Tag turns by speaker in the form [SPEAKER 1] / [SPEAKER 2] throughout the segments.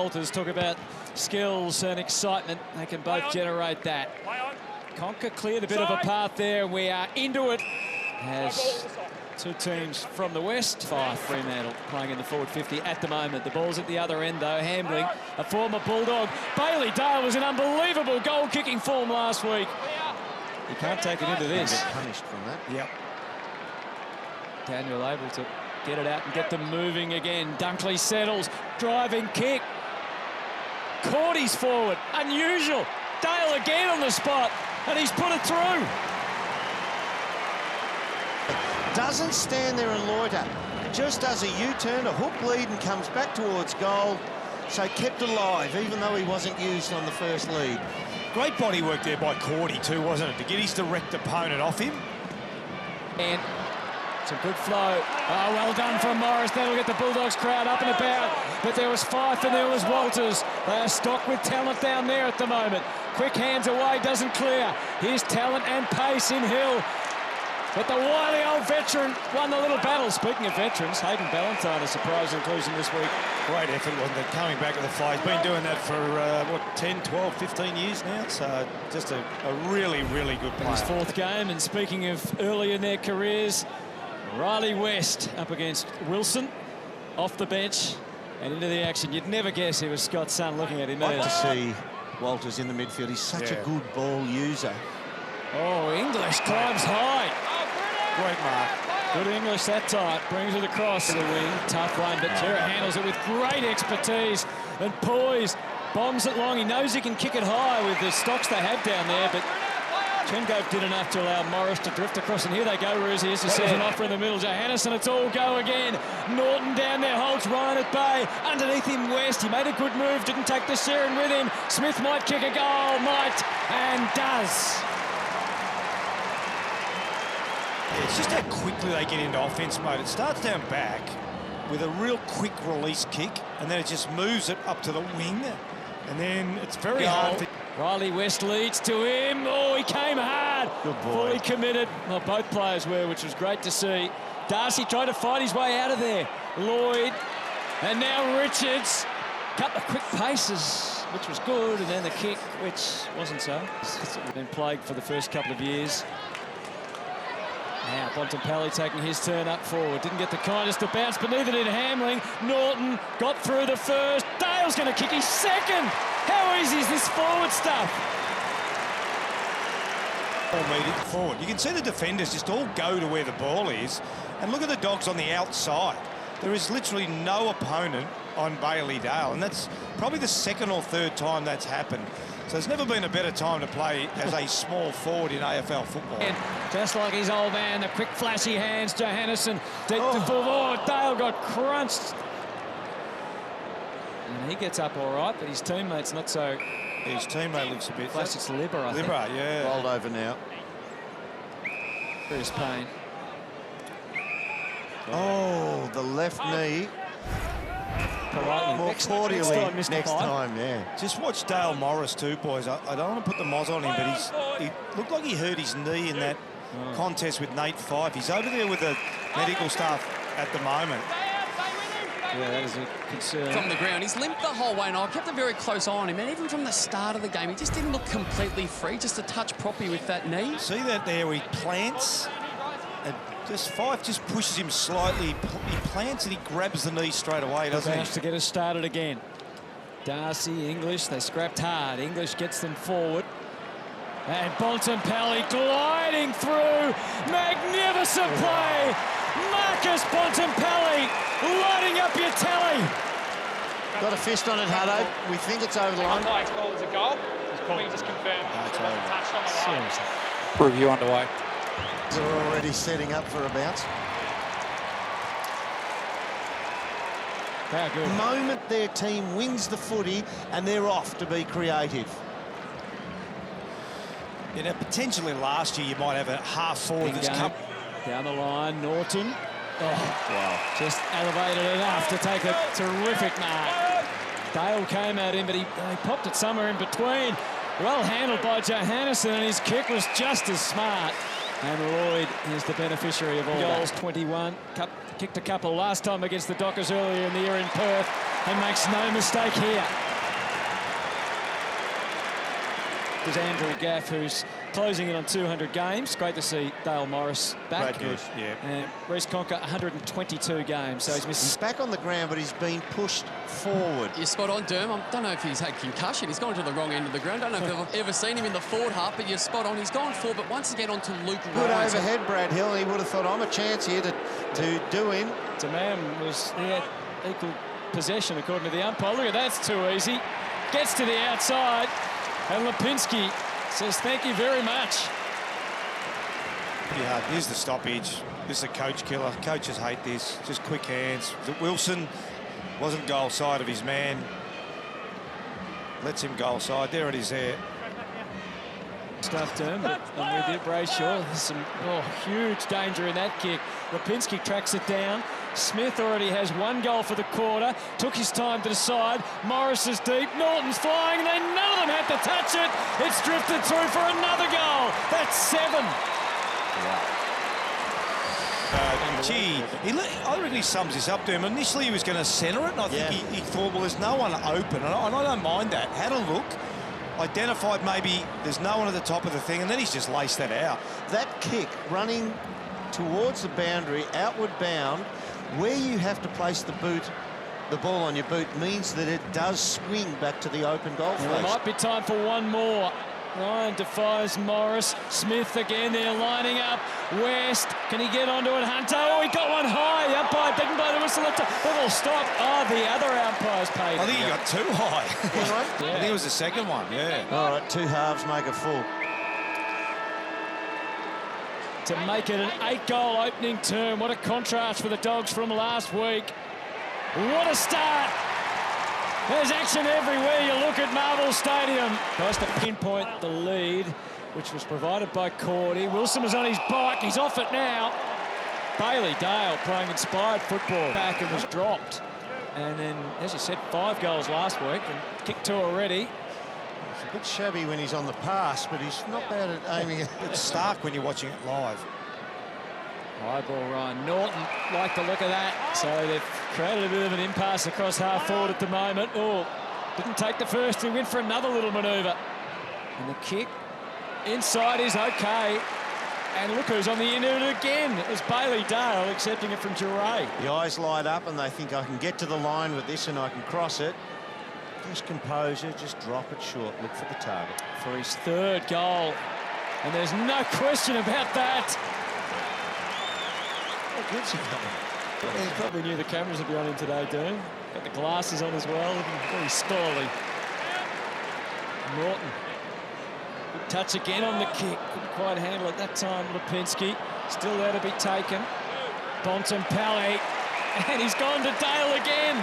[SPEAKER 1] Walters. Talk about skills and excitement. They can both generate that. Conker cleared a bit of a path there. We are into it. Has two teams from the west. Fremantle playing in the forward 50 at the moment. The ball's at the other end, though. Hambling, a former Bulldog. Bailey Dale was in unbelievable goal-kicking form last week. He can't take it into this.
[SPEAKER 2] Get punished from that.
[SPEAKER 1] Yep. Daniel able to get it out and get them moving again. Dunkley settles, driving kick. Cordy's forward, unusual. Dale again on the spot, and he's put it through.
[SPEAKER 2] Doesn't stand there and loiter. Just does a U-turn, a hook lead, and comes back towards goal. So kept alive, even though he wasn't used on the first lead.
[SPEAKER 3] Great body work there by Cordy too, wasn't it? To get his direct opponent off him.
[SPEAKER 1] And some good flow. Oh, well done from Morris. That'll get the Bulldogs crowd up and about. But there was Fife and there was Walters. They are stocked with talent down there at the moment. Quick hands away, doesn't clear. Here's talent and pace in Hill. But the wily old veteran won the little battle. Speaking of veterans, Hayden Ballantyne, a surprise inclusion this week.
[SPEAKER 3] Great effort, wasn't it? Coming back at the fly. He's been doing that for, what, 10, 12, 15 years now. So just a really, really good player.
[SPEAKER 1] His fourth game, and speaking of early in their careers, Riley West up against Wilson, off the bench and into the action. You'd never guess it was Scott's son looking at him there.
[SPEAKER 2] Like to see Walters in the midfield. He's such a good ball user.
[SPEAKER 1] Oh, English climbs high.
[SPEAKER 3] Great mark.
[SPEAKER 1] Good English that time. Brings it across to the wing. Tough one, but Terra handles it with great expertise and poise. Bombs it long. He knows he can kick it high with the stocks they have down there, but Chengove did enough to allow Morris to drift across, and here they go, Ruzzi. As he says, an offer in the middle. Johannisen, it's all go again. Norton down there, holds Ryan at bay. Underneath him, West. He made a good move, didn't take the Sharon with him. Smith might kick a goal, and does.
[SPEAKER 3] It's just how quickly they get into offense mode. It starts down back with a real quick release kick, and then it just moves it up to the wing, and then it's very hard.
[SPEAKER 1] Riley West leads to him. Oh, he came hard.
[SPEAKER 2] Good boy.
[SPEAKER 1] Fully committed. Well, both players were, which was great to see. Darcy tried to fight his way out of there. Lloyd, and now Richards. Couple of quick paces, which was good, and then the kick, which wasn't so. It's been plagued for the first couple of years. Now Bontempelli taking his turn up forward. Didn't get the kindest to bounce, but neither did Hamling. Norton got through the first. Dale's going to kick his second. How easy is this forward stuff?
[SPEAKER 3] Forward. You can see the defenders just all go to where the ball is. And look at the Dogs on the outside. There is literally no opponent on Bailey Dale. And that's probably the second or third time that's happened. So there's never been a better time to play as a small forward in AFL football.
[SPEAKER 1] And just like his old man, the quick flashy hands, Johannisen deep to full. Oh, Dale got crunched. And he gets up all right, but his teammate's not so.
[SPEAKER 3] His teammate looks a bit.
[SPEAKER 1] It's Libber, I think.
[SPEAKER 3] Libber, yeah.
[SPEAKER 2] Rolled over now.
[SPEAKER 1] Serious pain.
[SPEAKER 2] Oh, the left knee.
[SPEAKER 1] Politely.
[SPEAKER 2] More cordially next time, yeah.
[SPEAKER 3] Just watch Dale Morris too, boys. I don't want to put the moz on him, but he looked like he hurt his knee in that contest with Nate Fife. He's over there with the medical staff at the moment.
[SPEAKER 1] Yeah, that is a concern.
[SPEAKER 4] From the ground, he's limped the whole way, and I kept a very close eye on him. And even from the start of the game, he just didn't look completely free, just a touch proppy with that knee.
[SPEAKER 3] See that there where he plants? And Fife just pushes him slightly. He plants and he grabs the knee straight away, doesn't he?
[SPEAKER 1] To get us started again. Darcy, English, they scrapped hard. English gets them forward. And Bontempelli gliding through. Magnificent play. Marcus Bontempelli lighting up your telly.
[SPEAKER 2] Got a fist on it, Hutto. We think it's over the line.
[SPEAKER 5] It's called as a goal. We just confirmed it wasn't touched on the line.
[SPEAKER 6] Review underway.
[SPEAKER 2] They're already setting up for a bounce.
[SPEAKER 1] How good.
[SPEAKER 2] The moment their team wins the footy and they're off to be creative.
[SPEAKER 3] You know, potentially last year you might have a half forward that's come.
[SPEAKER 1] Down the line, Norton. Oh, wow. Just elevated enough to take a terrific mark. Dale came at him, but he popped it somewhere in between. Well handled by Johannisen, and his kick was just as smart. And Lloyd is the beneficiary of all goals. 21. Kicked a couple last time against the Dockers earlier in the year in Perth. He makes no mistake here. There's Andrew Gaff, who's closing in on 200 games. Great to see Dale Morris back.
[SPEAKER 3] Great news, yeah.
[SPEAKER 1] And Reece Conker, 122 games. So
[SPEAKER 2] He's back on the ground, but he's been pushed forward.
[SPEAKER 4] You're spot on, Derm. I don't know if he's had concussion. He's gone to the wrong end of the ground. Don't know if I've ever seen him in the forward half, but you're spot on. He's gone forward, but once again onto Luke
[SPEAKER 2] Good
[SPEAKER 4] Ryan.
[SPEAKER 2] overhead, Brad Hill, and he would have thought, I'm a chance here to do him.
[SPEAKER 1] he had equal possession, according to the umpire. Look at that, it's too easy. Gets to the outside, and Lipinski says thank you very much.
[SPEAKER 3] Yeah, here's the stoppage. This is a coach killer. Coaches hate this. Just quick hands. Wilson wasn't goal side of his man. Lets him goal side. There it is there.
[SPEAKER 1] Stuff term, but I'm with you, Brayshaw. There's some huge danger in that kick. Lipinski tracks it down. Smith already has one goal for the quarter. Took his time to decide. Morris is deep. Norton's flying. None of them had to touch it. It's drifted through for another goal. That's 7.
[SPEAKER 3] I reckon he sums this up to him. Initially, he was going to centre it, and I think he thought, well, there's no one open, and I don't mind that. Had a look, identified maybe there's no one at the top of the thing, and then he's just laced that out.
[SPEAKER 2] That kick running towards the boundary, outward bound, where you have to place the ball on your boot means that it does swing back to the open goal face.
[SPEAKER 1] It might be time for one more. Ryan defies Morris. Smith again, they're lining up. West, can he get onto it? Hunter, he got one high. The umpire didn't blow the whistle. It'll stop. The other umpires paid.
[SPEAKER 3] I think he got too high.
[SPEAKER 1] Yeah.
[SPEAKER 3] I think it was the second one, yeah.
[SPEAKER 2] All right, 2 halves make a full.
[SPEAKER 1] To make it an 8-goal opening term. What a contrast for the Dogs from last week. What a start. There's action everywhere you look at Marvel Stadium. Tries to pinpoint the lead, which was provided by Cordy. Wilson was on his bike. He's off it now. Bailey Dale playing inspired football. Back and was dropped. And then, as you said, 5 goals last week and kicked 2 already.
[SPEAKER 2] It's a bit shabby when he's on the pass, but he's not bad at aiming it.
[SPEAKER 3] It's stark when you're watching it live.
[SPEAKER 1] High ball, Ryan Norton like the look of that. So they've created a bit of an impasse across half forward at the moment. Didn't take the first. He went for another little manoeuvre. And the kick inside is okay. And look who's on the end of it again. It was Bailey Dale accepting it from Duray.
[SPEAKER 2] The eyes light up and they think, I can get to the line with this and I can cross it. Just composure, just drop it short. Look for the target.
[SPEAKER 1] For his 3rd goal. And there's no question about that.
[SPEAKER 2] Good's he coming?
[SPEAKER 1] He probably knew the cameras would be on him today, Dean. Got the glasses on as well, looking very scholarly. Norton. Good touch again on the kick. Couldn't quite handle it that time, Lipinski. Still there to be taken. Bontempelli. And he's gone to Dale again.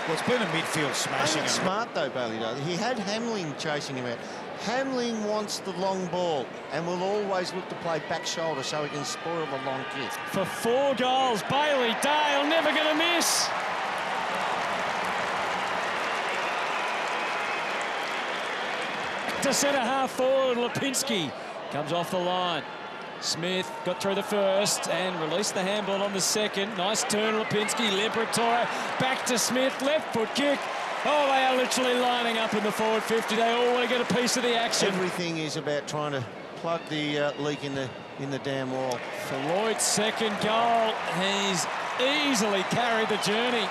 [SPEAKER 3] Well, it's been a midfield smashing.
[SPEAKER 2] Ain't it smart, though, Bailey Dale? He had Hamling chasing him out. Hamling wants the long ball and will always look to play back shoulder so he can spoil the long kick.
[SPEAKER 1] For 4 goals, Bailey Dale never going to miss. To centre half forward, Lipinski comes off the line. Smith got through the first and released the handball on the second. Nice turn, Lipinski. Liberatore back to Smith. Left foot kick. They are literally lining up in the forward 50. They all want to get a piece of the action.
[SPEAKER 2] Everything is about trying to plug the leak in the damn wall.
[SPEAKER 1] For Lloyd's 2nd goal, he's easily carried the journey.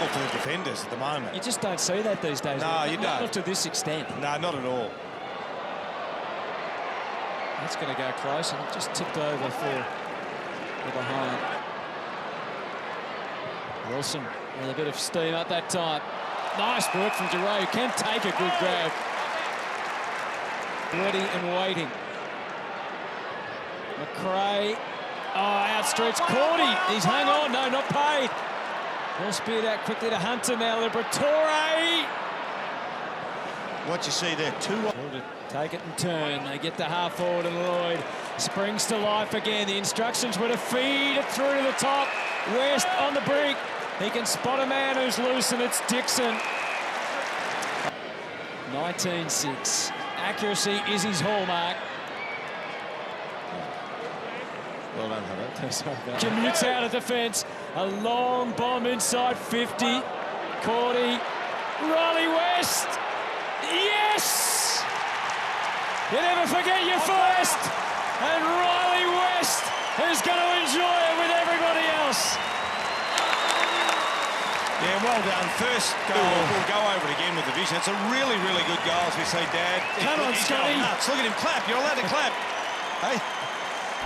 [SPEAKER 3] To the defenders at the moment.
[SPEAKER 1] You just don't see that these days.
[SPEAKER 3] No, you don't.
[SPEAKER 1] Not to this extent.
[SPEAKER 3] No, not at all.
[SPEAKER 1] That's going to go close and just tipped over for the behind. Wilson with a bit of steam at that time. Nice work from Duray, who can take a good grab. Ready and waiting. McRae. Outstretched. Cordy. He's hung on. No, not paid. Ball speared out quickly to Hunter now. Liberatore.
[SPEAKER 2] What you see there, 2
[SPEAKER 1] Take it and turn. They get the half forward and Lloyd springs to life again. The instructions were to feed it through to the top. West on the brink. He can spot a man who's loose, and it's Dixon. 19-6. Accuracy is his hallmark.
[SPEAKER 2] Well done, Hunter.
[SPEAKER 1] Commutes out of defence. A long bomb inside 50. Cordy. Riley West. Yes! You never forget your first. And Riley West is going to enjoy it with everybody else.
[SPEAKER 3] Yeah, well done. First goal. We'll go over it again with the vision. It's a really, really good goal, as we say, Dad.
[SPEAKER 1] Come on, Scotty.
[SPEAKER 3] Look at him clap. You're allowed to clap. Hey.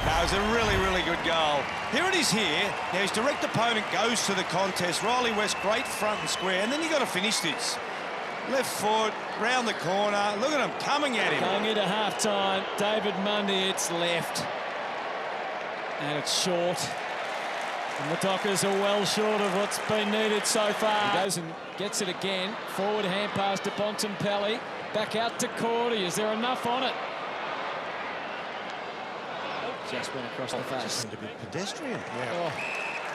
[SPEAKER 3] No, it was a really, really good goal. Here it is here. Now, his direct opponent goes to the contest. Riley West, great front and square. And then you got to finish this. Left foot, round the corner. Look at him coming at him.
[SPEAKER 1] Going into half-time, David Mundy, it's left. And it's short. And the Dockers are well short of what's been needed so far. He goes and gets it again. Forward hand pass to Bontempelli. Back out to Cordy. Is there enough on it? Just went across the face.
[SPEAKER 2] Seemed a bit pedestrian.
[SPEAKER 3] Yeah.
[SPEAKER 1] Oh,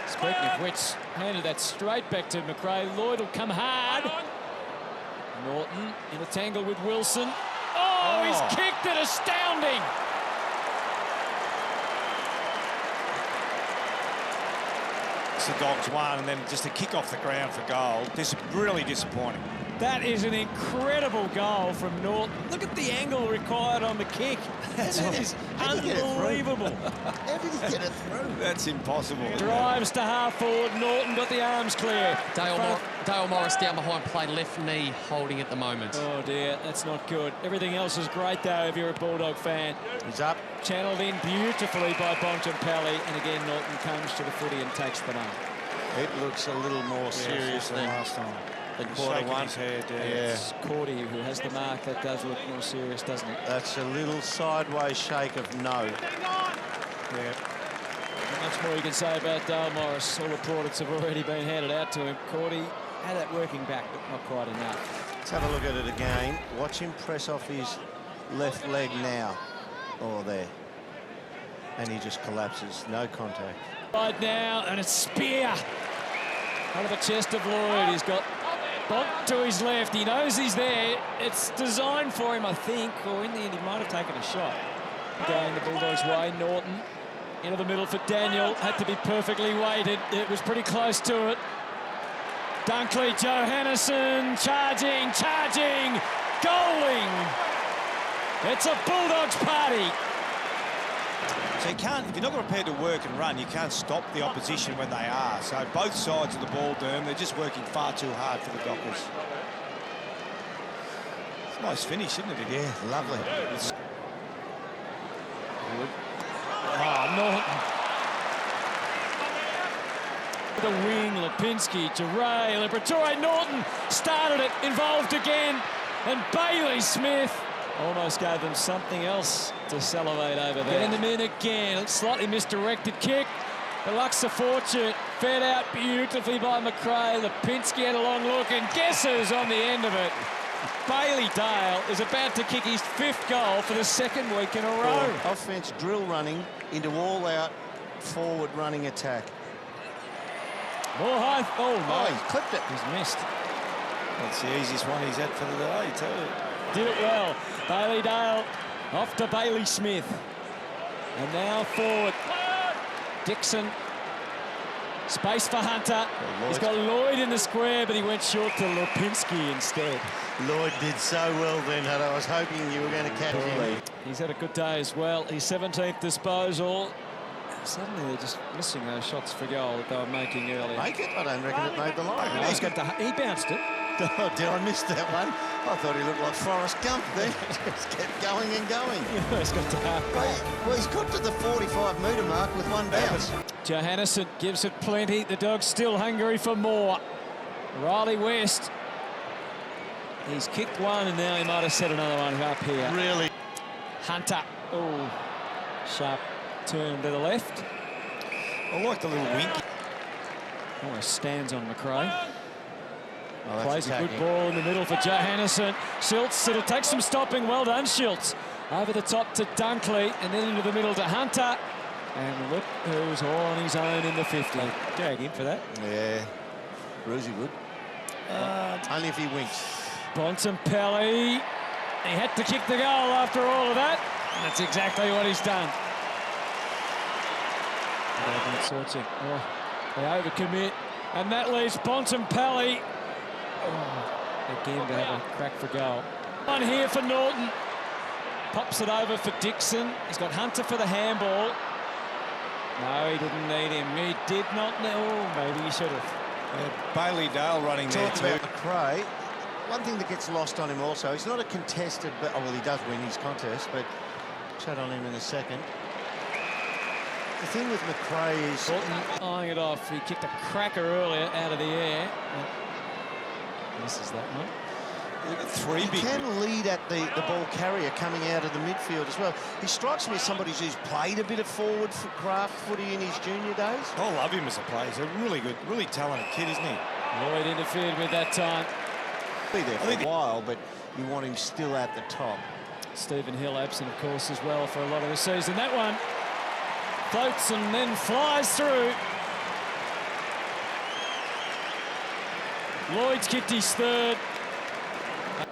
[SPEAKER 1] speaking of which, handed that straight back to McRae. Lloyd will come hard. Norton in a tangle with Wilson. Oh, he's kicked it, astounding.
[SPEAKER 3] The Dogs won, and then just a kick off the ground for goal. This is really disappointing.
[SPEAKER 1] That is an incredible goal from Norton. Look at the angle required on the kick. That is unbelievable.
[SPEAKER 2] How did he get it through?
[SPEAKER 3] That's impossible.
[SPEAKER 1] Drives to half forward. Norton got the arms clear.
[SPEAKER 4] Dale Morris down behind play, left knee holding at the moment.
[SPEAKER 1] Oh dear, that's not good. Everything else is great though if you're a Bulldog fan.
[SPEAKER 2] He's up.
[SPEAKER 1] Channeled in beautifully by Bontempelli, and again Norton comes to the footy and takes the mark.
[SPEAKER 2] It looks a little more serious than
[SPEAKER 3] last time.
[SPEAKER 2] quarter one.
[SPEAKER 3] His head,
[SPEAKER 2] Yeah.
[SPEAKER 1] It's Cordy who has the mark. That does look more serious, doesn't it?
[SPEAKER 2] That's a little sideways shake of no.
[SPEAKER 3] Yeah.
[SPEAKER 1] Not much more you can say about Dale Morris. All the plaudits have already been handed out to him. Cordy had that working back, but not quite enough.
[SPEAKER 2] Let's have a look at it again. Watch him press off his left leg now. Oh, there. And he just collapses. No contact.
[SPEAKER 1] Right now, and it's spear. Out of the chest of Lloyd. He's got Bont to his left. He knows he's there. It's designed for him, I think, or in the end he might have taken a shot. Going the Bulldogs' way, Norton into the middle for Daniel. Had to be perfectly weighted. It was pretty close to it. Dunkley, Johannesson, charging, goaling. It's a Bulldogs party.
[SPEAKER 3] So you can't, if you're not prepared to work and run, you can't stop the opposition when they are. So both sides of the ball, Derm, they're just working far too hard for the Dockers. It's a nice finish, isn't it?
[SPEAKER 2] Yeah, lovely.
[SPEAKER 1] Oh, Norton. The wing, Lipinski, Duray, Liberatore, Norton started it, involved again, and Bailey Smith almost gave them something else to salivate over there. Getting them in again, slightly misdirected kick. The Luxor fortune fed out beautifully by McRae. Lipinski had a long look, and guess who's on the end of it? Bailey Dale is about to kick his 5th goal for the 2nd week in a row.
[SPEAKER 2] Offense drill running into all-out forward running attack.
[SPEAKER 1] More high. Oh, no.
[SPEAKER 2] He clipped it.
[SPEAKER 1] He's missed.
[SPEAKER 3] That's the easiest one he's had for the day, too.
[SPEAKER 1] Did it well. Bailey Dale off to Bailey Smith. And now forward. Dixon. Space for Hunter. He's got Lloyd in the square, but he went short to Lipinski instead.
[SPEAKER 2] Lloyd did so well then, Hunter. I was hoping you were going to catch him.
[SPEAKER 1] He's had a good day as well. His 17th disposal. Suddenly they're just missing those shots for goal that they were making earlier.
[SPEAKER 2] Make it? I don't reckon it made the line.
[SPEAKER 1] No, he bounced it.
[SPEAKER 2] Oh, did I miss that one? I thought he looked like Forrest Gump then. Just kept going and going.
[SPEAKER 1] He's got to halfway.
[SPEAKER 2] Well, he's got to the 45-metre mark with one bounce.
[SPEAKER 1] Johannesson gives it plenty. The Dogs still hungry for more. Riley West. He's kicked one, and now he might have set another one up here.
[SPEAKER 2] Really?
[SPEAKER 1] Hunter. Oh, sharp turn to the left.
[SPEAKER 3] I like the little wink.
[SPEAKER 1] Almost stands on McRae.
[SPEAKER 2] Oh,
[SPEAKER 1] Plays a good ball in the middle for Johannesson. Schultz, it'll take some stopping. Well done, Schultz. Over the top to Dunkley, and then into the middle to Hunter. And look who's all on his own in the 50. Gag him for that.
[SPEAKER 2] Yeah. Brucey would. Only if he winks.
[SPEAKER 1] Bontempelli. He had to kick the goal after all of that. And that's exactly what he's done. Sorting. Oh, They overcommit, and that leaves Bontempelli again to have a crack for goal. One here for Norton. Pops it over for Dixon. He's got Hunter for the handball. No, he didn't need him. He did not know. Oh, maybe he should have.
[SPEAKER 3] Bailey Dale running there
[SPEAKER 2] Talk
[SPEAKER 3] too.
[SPEAKER 2] about McRae. One thing that gets lost on him also, he's not a contested, but well, he does win his contest, but chat on him in a second. The thing with McRae is...
[SPEAKER 1] Bolton eyeing it off. He kicked a cracker earlier out of the air. Misses that one.
[SPEAKER 3] Three
[SPEAKER 2] He
[SPEAKER 3] big...
[SPEAKER 2] can lead at the ball carrier coming out of the midfield as well. He strikes me as somebody who's played a bit of forward for craft footy in his junior days.
[SPEAKER 3] I love him as a player. He's a really good, really talented kid, isn't he?
[SPEAKER 1] Lloyd interfered with that time.
[SPEAKER 2] Be there for a while, but you want him still at the top.
[SPEAKER 1] Stephen Hill absent, of course, as well for a lot of the season. That one floats and then flies through. Lloyd's kicked his third.
[SPEAKER 2] It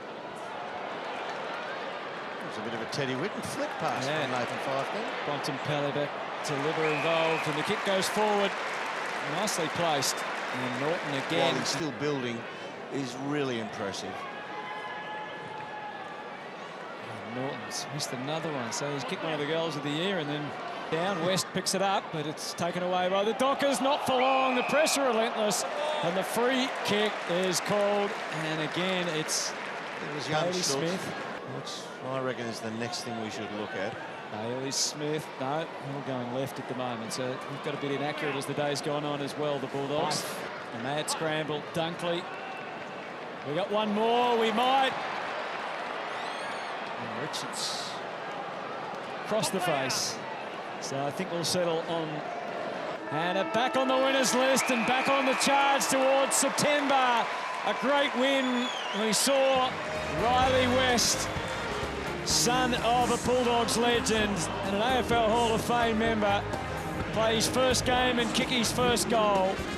[SPEAKER 2] was a bit of a Teddy Whitten flick pass from Nathan Fyfe then.
[SPEAKER 1] Bontempelli back to Liver involved, and the kick goes forward. Nicely placed. And Norton again.
[SPEAKER 2] While he's still building, is really impressive.
[SPEAKER 1] And Norton's missed another one, so he's kicked one of the goals of the year, and then down. West picks it up, but it's taken away by the Dockers. Not for long. The pressure relentless, and the free kick is called. And again, it
[SPEAKER 2] was young
[SPEAKER 1] Bailey
[SPEAKER 2] Stokes,
[SPEAKER 1] Smith.
[SPEAKER 2] which I reckon is the next thing we should look at.
[SPEAKER 1] Bailey Smith, no, all going left at the moment, so we've got a bit inaccurate as the day's gone on as well, the Bulldogs. A mad scramble, Dunkley. We got one more, we might. And Richards across the face. So I think we'll settle on. And back on the winners list and back on the charge towards September. A great win. We saw Riley West, son of a Bulldogs legend and an AFL Hall of Fame member, play his first game and kick his first goal.